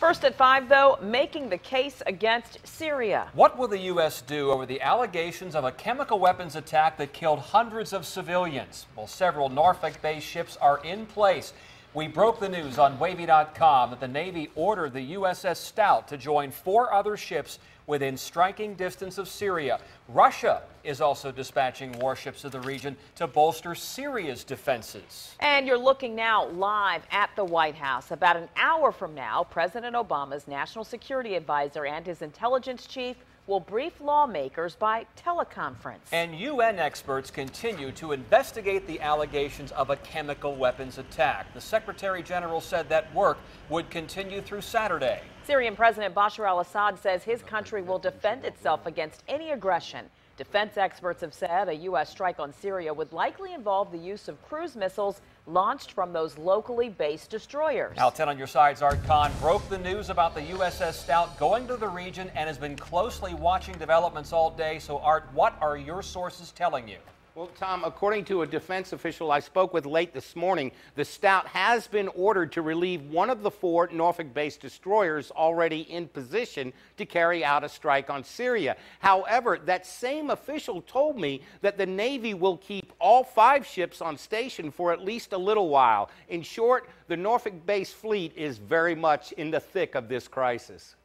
First at 5, though, making the case against Syria. What will the U.S. do over the allegations of a chemical weapons attack that killed hundreds of civilians? Well, several Norfolk-based ships are in place. We broke the news on Wavy.com that the Navy ordered the USS Stout to join 4 other ships within striking distance of Syria. Russia is also dispatching warships to the region to bolster Syria's defenses. And you're looking now live at the White House. About an hour from now, President Obama's national security advisor and his intelligence chief will brief lawmakers by teleconference. And UN experts continue to investigate the allegations of a chemical weapons attack. The Secretary General said that work would continue through Saturday. Syrian President Bashar al-Assad says his country will defend itself against any aggression. Defense experts have said a U.S. strike on Syria would likely involve the use of cruise missiles launched from those locally based destroyers. Now, 10 on your side's Art Kohn broke the news about the USS Stout going to the region and has been closely watching developments all day. So, Art, what are your sources telling you? Well, Tom, according to a defense official I spoke with late this morning, the Stout has been ordered to relieve one of the 4 Norfolk-based destroyers already in position to carry out a strike on Syria. However, that same official told me that the Navy will keep all 5 ships on station for at least a little while. In short, the Norfolk-based fleet is very much in the thick of this crisis.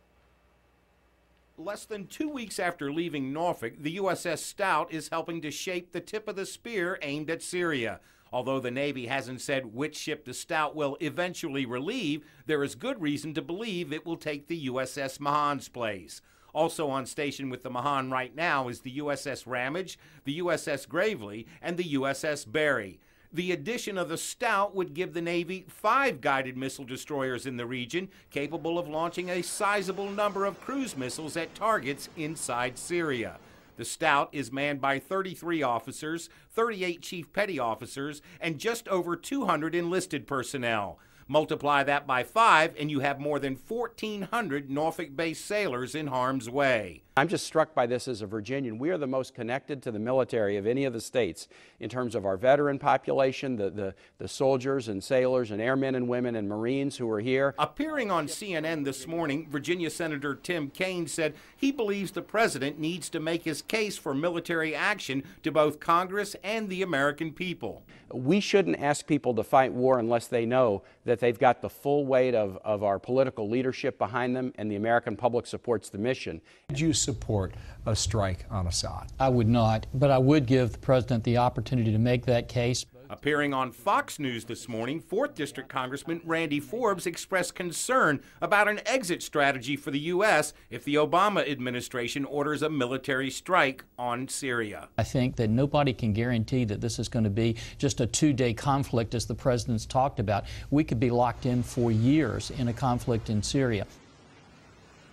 Less than 2 weeks after leaving Norfolk, the USS Stout is helping to shape the tip of the spear aimed at Syria. Although the Navy hasn't said which ship the Stout will eventually relieve, there is good reason to believe it will take the USS Mahan's place. Also on station with the Mahan right now is the USS Ramage, the USS Gravely, and the USS Barry. The addition of the Stout would give the Navy 5 guided missile destroyers in the region, capable of launching a sizable number of cruise missiles at targets inside Syria. The Stout is manned by 33 officers, 38 chief petty officers, and just over 200 enlisted personnel. Multiply that by 5, and you have more than 1,400 Norfolk-based sailors in harm's way. I'm just struck by this as a Virginian. We are the most connected to the military of any of the states in terms of our veteran population, the soldiers and sailors and airmen and women and Marines who are here. Appearing on CNN this morning, Virginia Senator Tim Kaine said he believes the president needs to make his case for military action to both Congress and the American people. We shouldn't ask people to fight war unless they know that they've got the full weight of our political leadership behind them and the American public supports the mission. Would you support a strike on Assad? I would not, but I would give the president the opportunity to make that case. Appearing on Fox News this morning, 4th District Congressman Randy Forbes expressed concern about an exit strategy for the U.S. if the Obama administration orders a military strike on Syria. I think that nobody can guarantee that this is going to be just a 2-day conflict, as the president's talked about. We could be locked in for years in a conflict in Syria.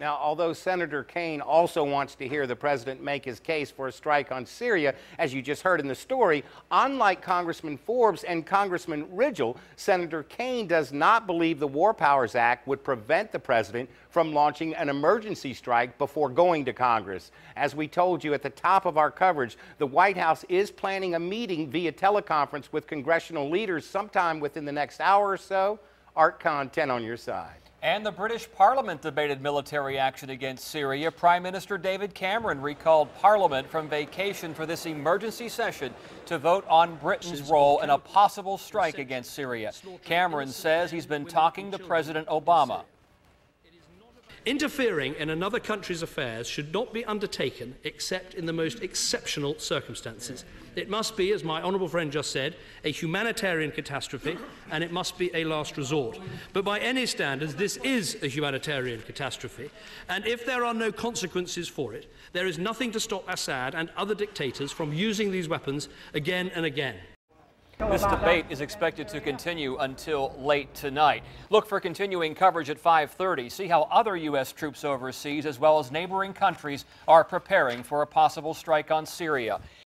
Now, although Senator Kaine also wants to hear the president make his case for a strike on Syria, as you just heard in the story, unlike Congressman Forbes and Congressman Ridgel, Senator Kaine does not believe the War Powers Act would prevent the president from launching an emergency strike before going to Congress. As we told you at the top of our coverage, the White House is planning a meeting via teleconference with congressional leaders sometime within the next hour or so. Art Kohn, 10 on your side. And the British Parliament debated military action against Syria. Prime Minister David Cameron recalled Parliament from vacation for this emergency session to vote on Britain's role in a possible strike against Syria. Cameron says he's been talking to President Obama. Interfering in another country's affairs should not be undertaken except in the most exceptional circumstances. It must be, as my honourable friend just said, a humanitarian catastrophe, and it must be a last resort. But by any standards, this is a humanitarian catastrophe, and if there are no consequences for it, there is nothing to stop Assad and other dictators from using these weapons again and again. This debate is expected to continue until late tonight. Look for continuing coverage at 5:30. See how other U.S. troops overseas, as well as neighboring countries, are preparing for a possible strike on Syria.